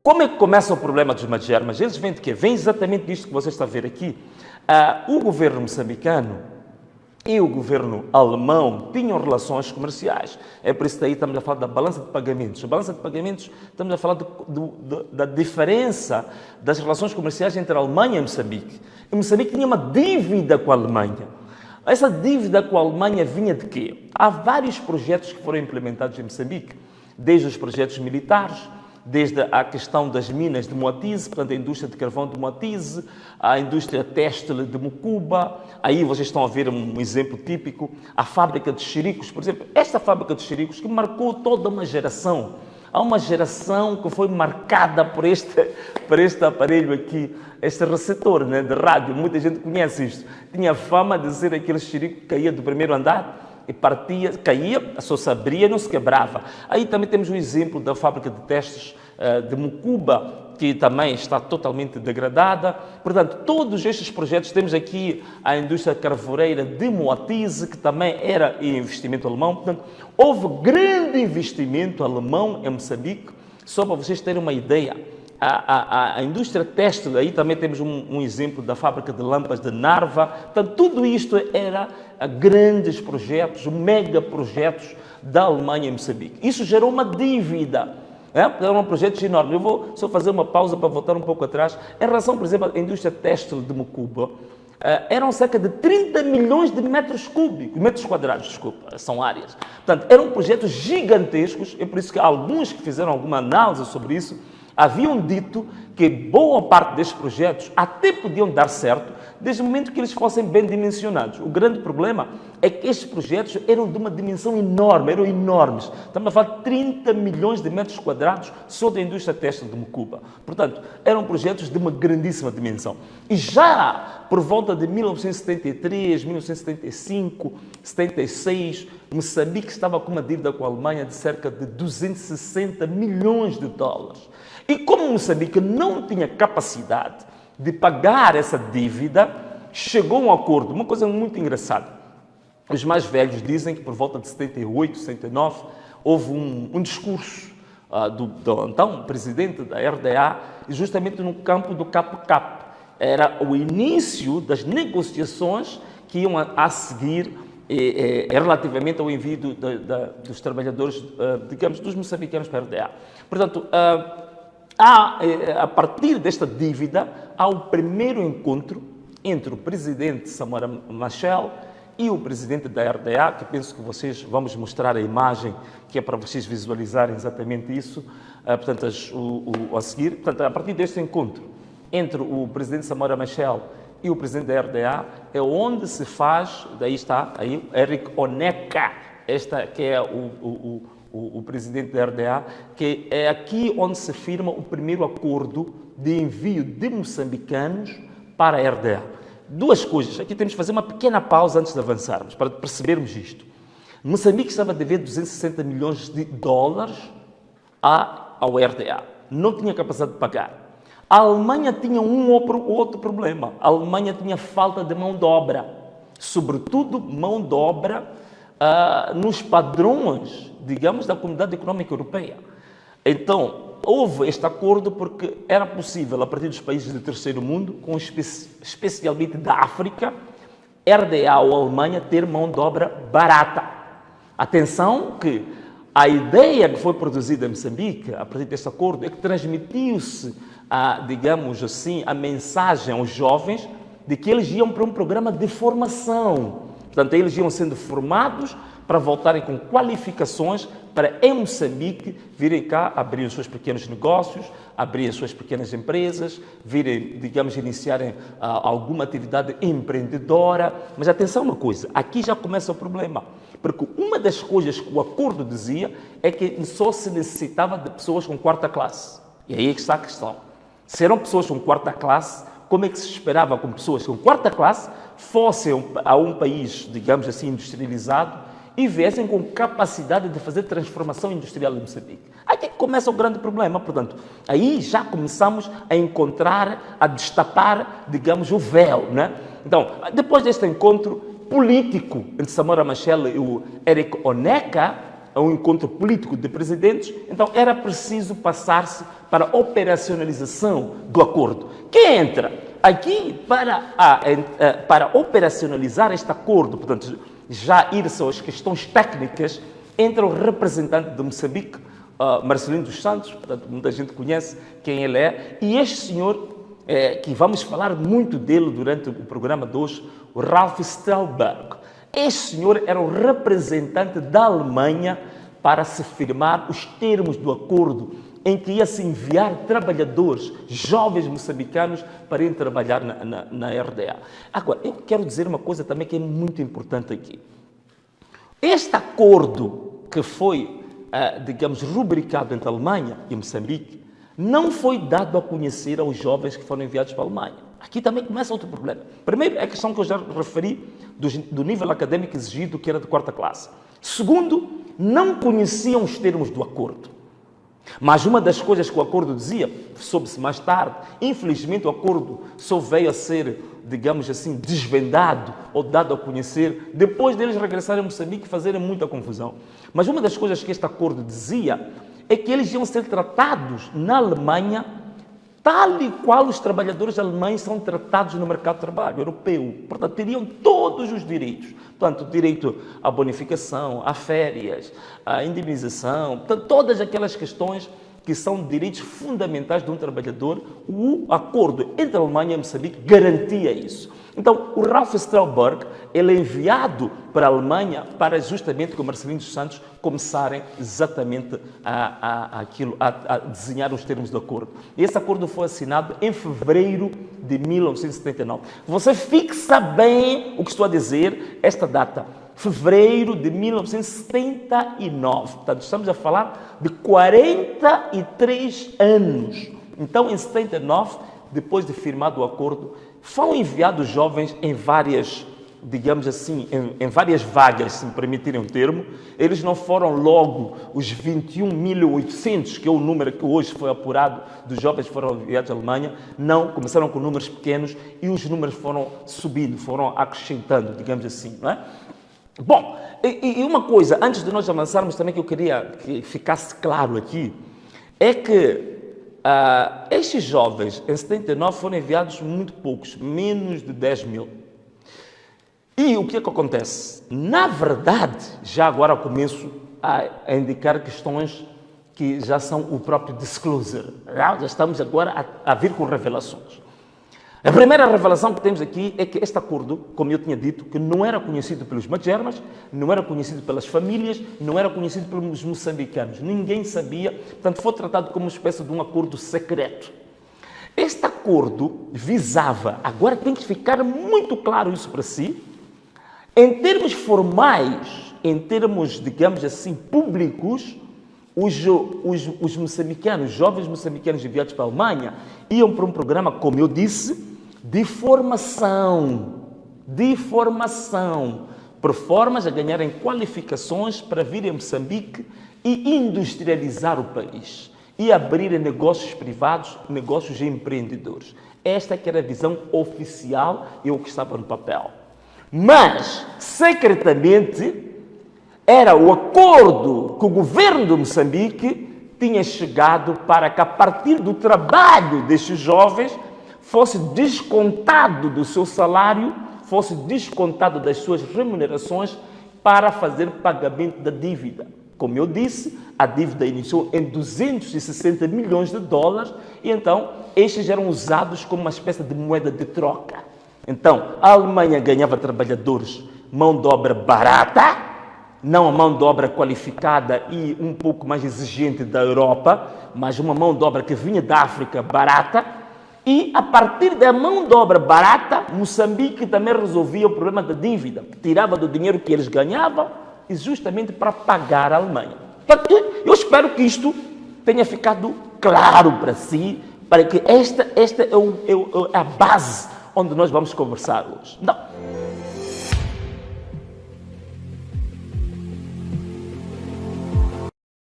Como é que começa o problema dos Magiarmas? Eles vêm de quê? Vem exatamente disto que você está a ver aqui. O governo moçambicano e o governo alemão tinham relações comerciais. É por isso que daí estamos a falar da balança de pagamentos. A balança de pagamentos, estamos a falar da diferença das relações comerciais entre a Alemanha e Moçambique. E Moçambique tinha uma dívida com a Alemanha. Essa dívida com a Alemanha vinha de quê? Há vários projetos que foram implementados em Moçambique, desde os projetos militares, desde a questão das minas de Moatize, portanto, a indústria de carvão de Moatize, a indústria têxtil de Mucuba. Aí vocês estão a ver um exemplo típico, a fábrica de xericos, por exemplo. Esta fábrica de xericos que marcou toda uma geração. Há uma geração que foi marcada por este aparelho aqui, este receptor, né, de rádio. Muita gente conhece isto. Tinha fama de ser aquele xerico que caía do primeiro andar e partia, caía, só se abria, não se quebrava. Aí também temos o exemplo da fábrica de testes de Mucuba, que também está totalmente degradada. Portanto, todos estes projetos, temos aqui a indústria carvoreira de Moatize, que também era investimento alemão. Portanto, houve grande investimento alemão em Moçambique. Só para vocês terem uma ideia, a indústria têxtil, aí também temos um exemplo da fábrica de lâmpadas de Narva. Portanto, tudo isto era grandes projetos, mega projetos da Alemanha em Moçambique. Isso gerou uma dívida. Eram projetos enormes. Eu vou só fazer uma pausa para voltar um pouco atrás. Em relação, por exemplo, à indústria têxtil de Mucuba, eram cerca de 30 milhões de metros quadrados, desculpa, são áreas. Portanto, eram projetos gigantescos, é por isso que alguns que fizeram alguma análise sobre isso, haviam dito que boa parte destes projetos até podiam dar certo, desde o momento que eles fossem bem dimensionados. O grande problema é que estes projetos eram de uma dimensão enorme, eram enormes. Estamos a falar de 30 milhões de metros quadrados só da indústria têxtil de Mucuba. Portanto, eram projetos de uma grandíssima dimensão. E já por volta de 1973, 1975, 76, Moçambique estava com uma dívida com a Alemanha de cerca de 260 milhões de dólares. E como Moçambique não tinha capacidade de pagar essa dívida, chegou a um acordo, uma coisa muito engraçada. Os mais velhos dizem que por volta de 78, 79, houve um discurso do então presidente da RDA, justamente no campo do Cap-Cap. Era o início das negociações que iam a seguir relativamente ao envio dos trabalhadores, digamos, dos moçambicanos para a RDA. Portanto, a partir desta dívida, há o primeiro encontro entre o presidente Samora Machel e o presidente da RDA, que penso que vocês vamos mostrar a imagem, que é para vocês visualizarem exatamente isso, portanto, a seguir. Portanto, a partir deste encontro entre o presidente Samora Machel e o presidente da RDA, é onde se faz, daí está, aí, Eric Oneka, esta que é o presidente da RDA, que é aqui onde se firma o primeiro acordo de envio de moçambicanos para a RDA. Duas coisas, aqui temos que fazer uma pequena pausa antes de avançarmos, para percebermos isto. Moçambique estava a dever 260 milhões de dólares ao RDA, não tinha capacidade de pagar. A Alemanha tinha outro problema, a Alemanha tinha falta de mão de obra, sobretudo mão de obra nos padrões, digamos, da Comunidade Económica Europeia. Então, houve este acordo porque era possível, a partir dos países do terceiro mundo, especialmente da África, RDA ou Alemanha, ter mão de obra barata. Atenção que a ideia que foi produzida em Moçambique, a partir deste acordo, é que transmitiu-se, digamos assim, a mensagem aos jovens de que eles iam para um programa de formação. Portanto, eles iam sendo formados para voltarem com qualificações para, em Moçambique, virem cá, abrir os seus pequenos negócios, abrir as suas pequenas empresas, virem, digamos, iniciarem alguma atividade empreendedora. Mas atenção uma coisa, aqui já começa o problema, porque uma das coisas que o acordo dizia é que só se necessitava de pessoas com quarta classe. E aí é que está a questão. Se eram pessoas com quarta classe, como é que se esperava que pessoas com quarta classe fossem a um país, digamos assim, industrializado e viessem com capacidade de fazer transformação industrial em Moçambique? Aí que começa o grande problema. Portanto, aí já começamos a encontrar, a destapar, digamos, o véu, né? Então, depois deste encontro político entre Samora Machel e o Eric Oneka, a um encontro político de presidentes, então era preciso passar-se para a operacionalização do acordo. Quem entra aqui para operacionalizar este acordo, portanto, já ir-se às questões técnicas, entra o representante de Moçambique, Marcelino dos Santos, portanto, muita gente conhece quem ele é, e este senhor, que vamos falar muito dele durante o programa de hoje, o Ralf Stolberg. Este senhor era o representante da Alemanha para se firmar os termos do acordo em que ia se enviar trabalhadores, jovens moçambicanos, para ir trabalhar na RDA. Agora, eu quero dizer uma coisa também que é muito importante aqui. Este acordo que foi, digamos, rubricado entre a Alemanha e Moçambique, não foi dado a conhecer aos jovens que foram enviados para a Alemanha. Aqui também começa outro problema. Primeiro, é a questão que eu já referi do nível académico exigido, que era de 4ª classe. Segundo, não conheciam os termos do acordo. Mas uma das coisas que o acordo dizia, soube-se mais tarde, infelizmente o acordo só veio a ser, digamos assim, desvendado ou dado a conhecer depois deles regressarem a Moçambique e fazerem muita confusão. Mas uma das coisas que este acordo dizia é que eles iam ser tratados na Alemanha tal e qual os trabalhadores alemães são tratados no mercado de trabalho europeu. Portanto, teriam todos os direitos. Portanto, o direito à bonificação, a férias, à indemnização, portanto, todas aquelas questões que são direitos fundamentais de um trabalhador. O acordo entre a Alemanha e Moçambique garantia isso. Então, o Ralf Stolberg, ele é enviado para a Alemanha para justamente com o Marcelino dos Santos começarem exatamente a desenhar os termos do acordo. E esse acordo foi assinado em fevereiro de 1979. Você fixa bem o que estou a dizer, esta data, fevereiro de 1979. Portanto, estamos a falar de 43 anos. Então, em 79, depois de firmado o acordo, foram enviados jovens em várias, digamos assim, em várias vagas, se me permitirem o termo. Eles não foram logo os 21.800, que é o número que hoje foi apurado dos jovens que foram enviados à Alemanha. Não, começaram com números pequenos e os números foram subindo, foram acrescentando, digamos assim, não é? Bom, e uma coisa, antes de nós avançarmos também, que eu queria que ficasse claro aqui, é que estes jovens, em 79, foram enviados muito poucos, menos de 10 mil. E o que é que acontece? Na verdade, já agora começo a indicar questões que já são o próprio disclosure. Já estamos agora a vir com revelações. A primeira revelação que temos aqui é que este acordo, como eu tinha dito, que não era conhecido pelos magermas, não era conhecido pelas famílias, não era conhecido pelos moçambicanos. Ninguém sabia, portanto foi tratado como uma espécie de um acordo secreto. Este acordo visava, agora tem que ficar muito claro isso para si, em termos formais, em termos, digamos assim, públicos, os moçambicanos, jovens moçambicanos enviados para a Alemanha, iam para um programa, como eu disse, de formação, por formas a ganharem qualificações para vir a Moçambique e industrializar o país e abrirem negócios privados, negócios de empreendedores. Esta que era a visão oficial e o que estava no papel. Mas, secretamente, era o acordo que o governo de Moçambique tinha chegado para que, a partir do trabalho destes jovens, fosse descontado do seu salário, fosse descontado das suas remunerações para fazer pagamento da dívida. Como eu disse, a dívida iniciou em 260 milhões de dólares e então estes eram usados como uma espécie de moeda de troca. Então, a Alemanha ganhava trabalhadores, mão de obra barata, não a mão de obra qualificada e um pouco mais exigente da Europa, mas uma mão de obra que vinha da África barata. E, a partir da mão de obra barata, Moçambique também resolvia o problema da dívida, que tirava do dinheiro que eles ganhavam, justamente para pagar a Alemanha. Eu espero que isto tenha ficado claro para si, para que esta é a base onde nós vamos conversar hoje. Não.